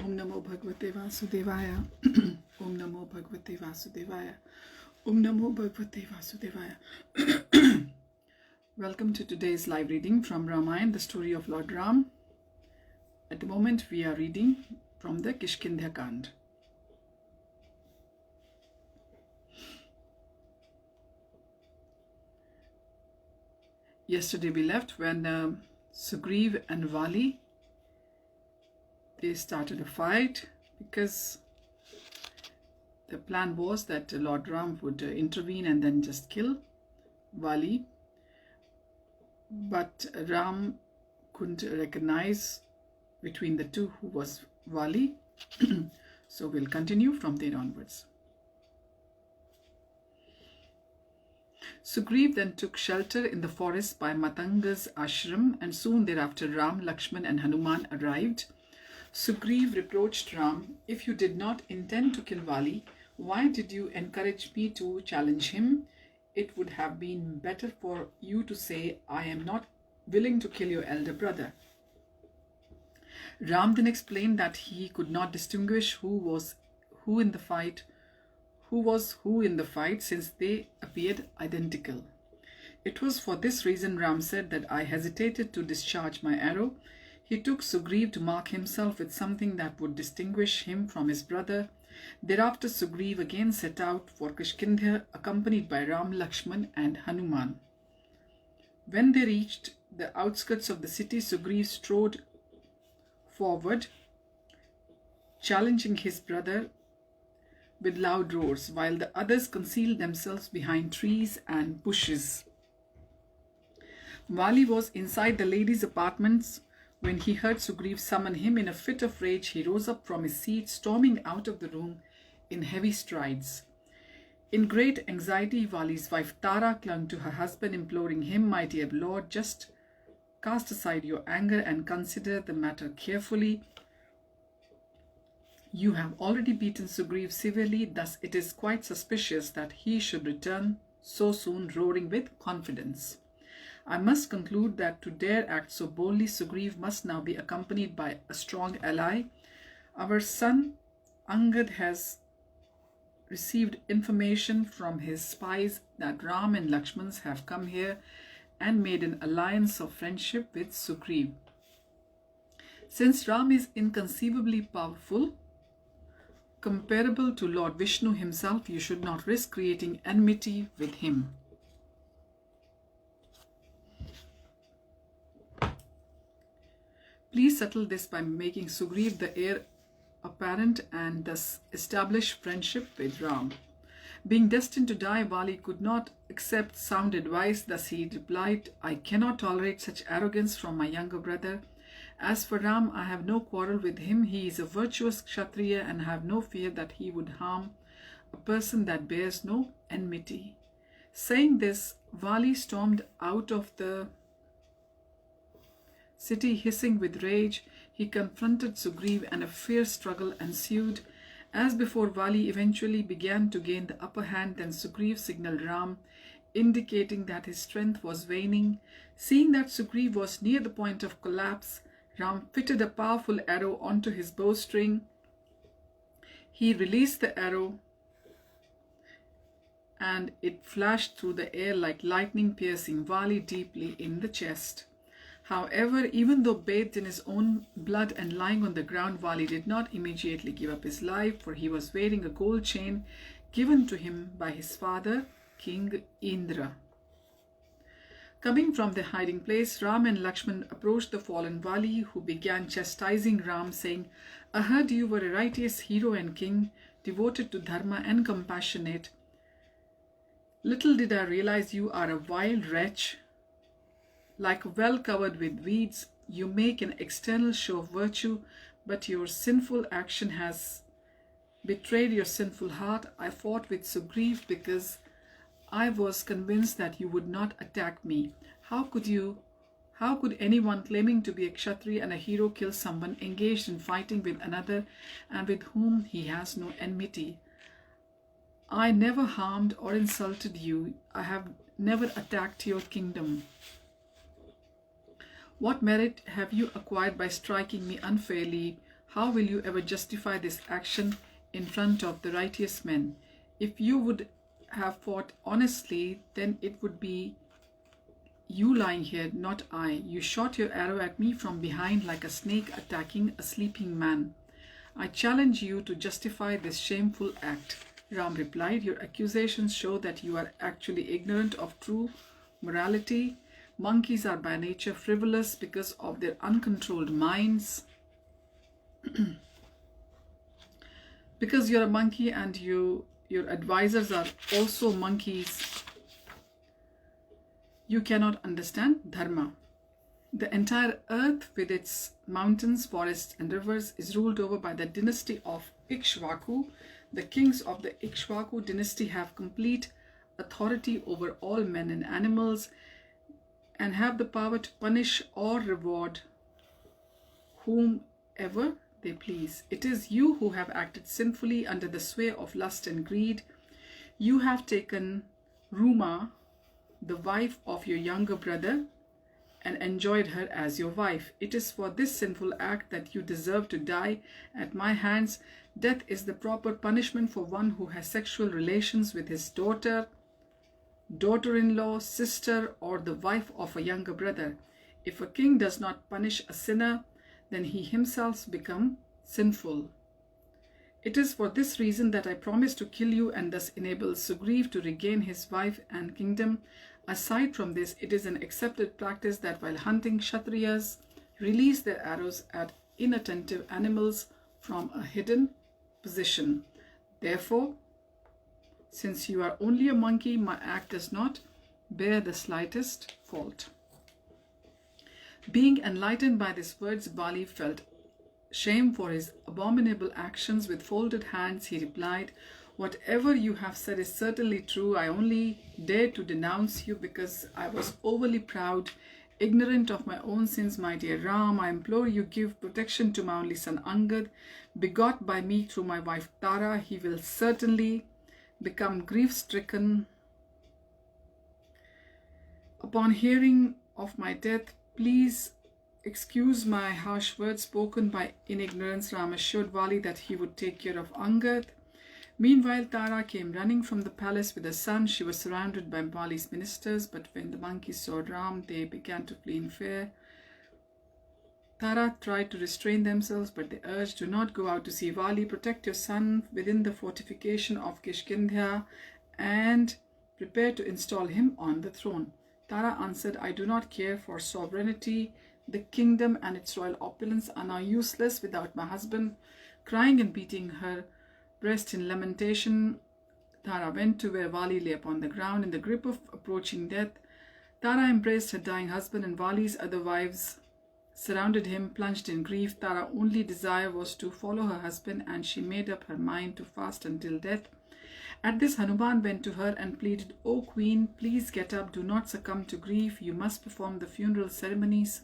Om Namo Bhagavate Vasudevaya. Om Namo Bhagavate Vasudevaya. Om Namo Bhagavate Vasudevaya. Welcome to today's live reading from Ramayana, the story of Lord Ram. At the moment, we are reading from the Kishkindhya Kanda. Yesterday we left when Sugriv and Vali, they started a fight because the plan was that Lord Ram would intervene and then just kill Vali. But Ram couldn't recognize between the two who was Vali. So we'll continue from there onwards. Sugriv then took shelter in the forest by Matanga's ashram, and soon thereafter Ram, Lakshman and Hanuman arrived. Sugriv reproached Ram, "If you did not intend to kill Vali, why did you encourage me to challenge him? It would have been better for you to say, 'I am not willing to kill your elder brother.'" Ram then explained that he could not distinguish who was who in the fight, since they appeared identical. It was for this reason, Ram said, that I hesitated to discharge my arrow. He took Sugriv to mark himself with something that would distinguish him from his brother. Thereafter Sugriv again set out for Kishkindhya, accompanied by Ram, Lakshman and Hanuman. When they reached the outskirts of the city, Sugriv strode forward, challenging his brother with loud roars, while the others concealed themselves behind trees and bushes. Vali was inside the lady's apartments when he heard Sugriv summon him. In a fit of rage, he rose up from his seat, storming out of the room in heavy strides. In great anxiety, Vali's wife Tara clung to her husband, imploring him, "My dear Lord, just cast aside your anger and consider the matter carefully. You have already beaten Sugriv severely, thus it is quite suspicious that he should return so soon, roaring with confidence. I must conclude that to dare act so boldly, Sugriv must now be accompanied by a strong ally. Our son Angad has received information from his spies that Ram and Lakshman have come here and made an alliance of friendship with Sugriv. Since Ram is inconceivably powerful, comparable to Lord Vishnu himself, you should not risk creating enmity with him. Please settle this by making Sugriv the heir apparent and thus establish friendship with Ram." Being destined to die, Vali could not accept sound advice. Thus he replied, "I cannot tolerate such arrogance from my younger brother. As for Ram, I have no quarrel with him. He is a virtuous Kshatriya and I have no fear that he would harm a person that bears no enmity." Saying this, Vali stormed out of the city hissing with rage. He confronted Sugriv and a fierce struggle ensued. As before, Vali eventually began to gain the upper hand. Then Sugriv signaled Ram, indicating that his strength was waning. Seeing that Sugriv was near the point of collapse, Ram fitted a powerful arrow onto his bowstring. He released the arrow and it flashed through the air like lightning, piercing Vali deeply in the chest. However, even though bathed in his own blood and lying on the ground, Vali did not immediately give up his life, for he was wearing a gold chain given to him by his father, King Indra. Coming from their hiding place, Ram and Lakshman approached the fallen Vali, who began chastising Ram, saying, "I heard you were a righteous hero and king, devoted to dharma and compassionate. Little did I realize you are a vile wretch. Like a well covered with weeds, you make an external show of virtue, but your sinful action has betrayed your sinful heart. I fought with Sugriv because I was convinced that you would not attack me. How could anyone claiming to be a Kshatriya and a hero kill someone engaged in fighting with another and with whom he has no enmity? I never harmed or insulted you. I have never attacked your kingdom. What merit have you acquired by striking me unfairly? How will you ever justify this action in front of the righteous men? If you would have fought honestly, then it would be you lying here, not I. You shot your arrow at me from behind like a snake attacking a sleeping man. I challenge you to justify this shameful act. Ram replied, your accusations show that you are actually ignorant of true morality. Monkeys are by nature frivolous because of their uncontrolled minds. Because you're a monkey and your advisors are also monkeys, you cannot understand dharma. The entire earth with its mountains, forests and rivers is ruled over by the dynasty of Ikshvaku. The kings of the Ikshvaku dynasty have complete authority over all men and animals and have the power to punish or reward whomever they please. It is you who have acted sinfully under the sway of lust and greed. You have taken Rama, the wife of your younger brother, and enjoyed her as your wife. It is for this sinful act that you deserve to die at my hands. Death is the proper punishment for one who has sexual relations with his daughter, daughter-in-law, sister, or the wife of a younger brother. If a king does not punish a sinner, then he himself becomes sinful. It is for this reason that I promise to kill you and thus enable Sugriv to regain his wife and kingdom. Aside from this, it is an accepted practice that while hunting, Kshatriyas release their arrows at inattentive animals from a hidden position. Therefore, since you are only a monkey, my act does not bear the slightest fault. Being enlightened by these words, Bali felt shame for his abominable actions. With folded hands, he replied, whatever you have said is certainly true. I only dared to denounce you because I was overly proud, ignorant of my own sins. My dear Ram, I implore you, give protection to my only son Angad, begot by me through my wife Tara. He will certainly become grief-stricken upon hearing of my death. Please excuse my harsh words spoken in ignorance. Ram assured Vali that he would take care of Angad. Meanwhile, Tara came running from the palace with her son. She was surrounded by Vali's ministers, but when the monkeys saw Ram, they began to flee in fear. Tara tried to restrain themselves, but they urged, do not go out to see Vali. Protect your son within the fortification of Kishkindhya and prepare to install him on the throne. Tara answered, I do not care for sovereignty. The kingdom and its royal opulence are now useless without my husband. Crying and beating her breast in lamentation, Tara went to where Vali lay upon the ground in the grip of approaching death. Tara embraced her dying husband, and Vali's other wives surrounded him, plunged in grief. Tara's only desire was to follow her husband, and she made up her mind to fast until death. At this, Hanuman went to her and pleaded, O queen, please get up, do not succumb to grief. You must perform the funeral ceremonies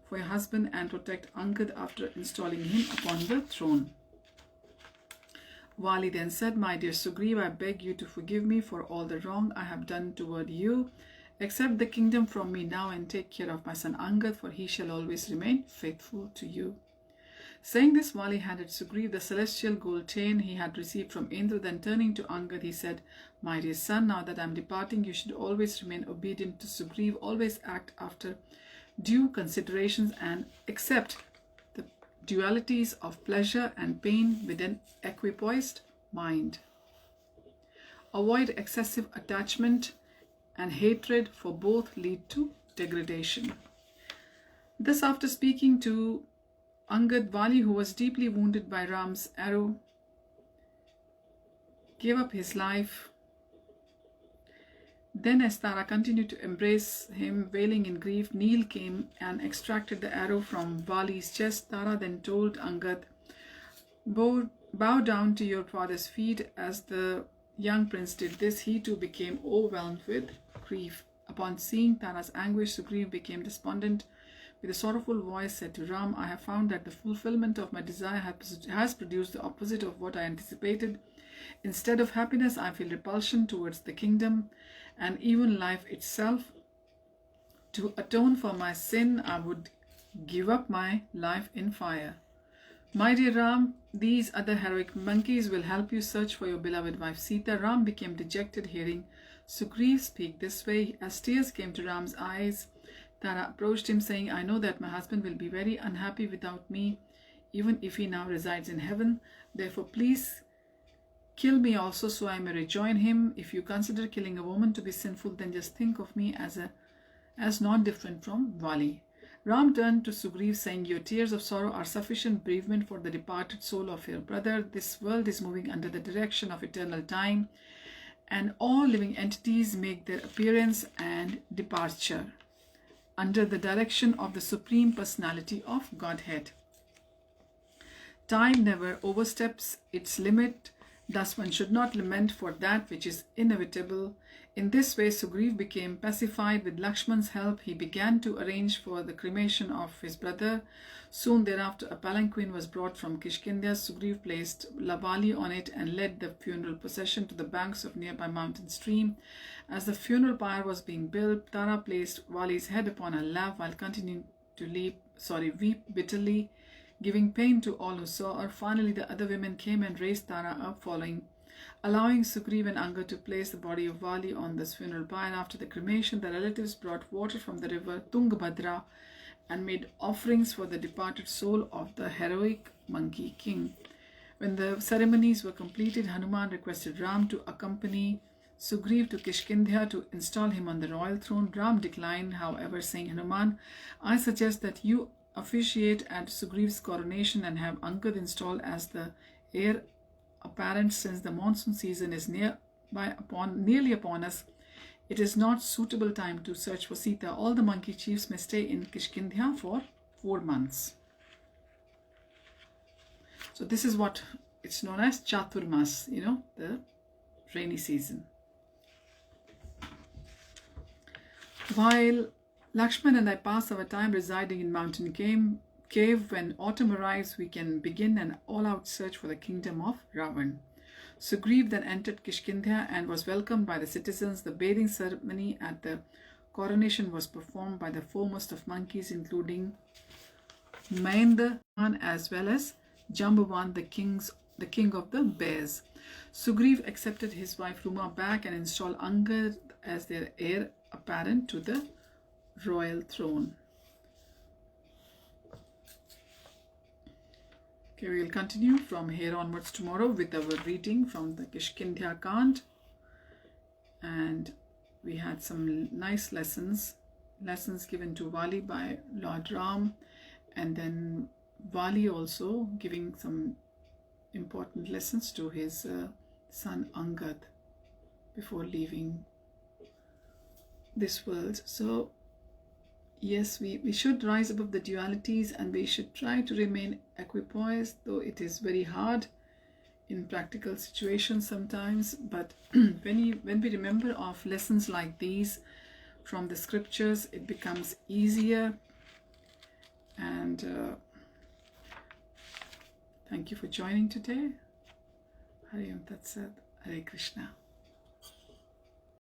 for your husband and protect Angad after installing him upon the throne. Vali then said, my dear Sugriv, I beg you to forgive me for all the wrong I have done toward you. Accept the kingdom from me now and take care of my son Angad, for he shall always remain faithful to you. Saying this, Vali handed Sugriv the celestial gold chain he had received from Indra. Then turning to Angad, he said, my dear son, now that I am departing, you should always remain obedient to Sugriv. Always act after due considerations and accept the dualities of pleasure and pain with an equipoised mind. Avoid excessive attachment and hatred, for both lead to degradation. Thus, after speaking to Angad, Vali, who was deeply wounded by Ram's arrow, gave up his life. Then, as Tara continued to embrace him, wailing in grief, Neel came and extracted the arrow from Vali's chest. Tara then told Angad, bow down to your father's feet. As the young prince did this, he too became overwhelmed with grief. Upon seeing Tara's anguish, Sugriv became despondent. With a sorrowful voice said to Ram, I have found that the fulfillment of my desire has produced the opposite of what I anticipated. Instead of happiness, I feel repulsion towards the kingdom and even life itself. To atone for my sin, I would give up my life in fire. My dear Ram, these other heroic monkeys will help you search for your beloved wife Sita. Ram became dejected hearing Sugriv speak this way. As tears came to Ram's eyes, Tara approached him saying, I know that my husband will be very unhappy without me, even if he now resides in heaven. Therefore, please kill me also so I may rejoin him. If you consider killing a woman to be sinful, then just think of me as not different from Vali. Ram turned to Sugriv saying, your tears of sorrow are sufficient bereavement for the departed soul of your brother. This world is moving under the direction of eternal time, and all living entities make their appearance and departure under the direction of the Supreme Personality of Godhead. Time never oversteps its limit, thus one should not lament for that which is inevitable. In this way, Sugriv became pacified. With Lakshman's help, he began to arrange for the cremation of his brother. Soon thereafter, a palanquin was brought from Kishkindhya. Sugriv placed Lavali on it and led the funeral procession to the banks of nearby mountain stream. As the funeral pyre was being built, Tara placed Vali's head upon her lap while continuing to weep bitterly, giving pain to all who saw her. Finally, the other women came and raised Tara up, allowing Sugriv and Anga to place the body of Vali on this funeral pyre. After the cremation, the relatives brought water from the river Tungabhadra and made offerings for the departed soul of the heroic monkey king. When the ceremonies were completed, Hanuman requested Ram to accompany Sugriv to Kishkindhya to install him on the royal throne. Ram declined, however, saying, Hanuman, I suggest that you officiate at Sugriv's coronation and have Angad installed as the heir apparent. Since the monsoon season is nearly upon us, it is not suitable time to search for Sita. All the monkey chiefs may stay in Kishkindhya for 4 months. So this is what it's known as Chaturmas, the rainy season. While Lakshman and I pass our time residing in mountain cave, when autumn arrives, we can begin an all-out search for the kingdom of Ravan. Sugriv then entered Kishkindhya and was welcomed by the citizens. The bathing ceremony at the coronation was performed by the foremost of monkeys, including Mahendra as well as Jambavan, the king of the bears. Sugriv accepted his wife Rama back and installed Angad as their heir apparent to the royal throne. Okay, we will continue from here onwards tomorrow with our reading from the Kishkindhya Kand. And we had some nice lessons given to Vali by Lord Ram, and then Vali also giving some important lessons to his son Angad before leaving this world. So yes, we should rise above the dualities, and we should try to remain equipoised, though it is very hard in practical situations sometimes. But when we remember of lessons like these from the scriptures, it becomes easier. And thank you for joining today. Hari Om Tat Sat. Hare Krishna.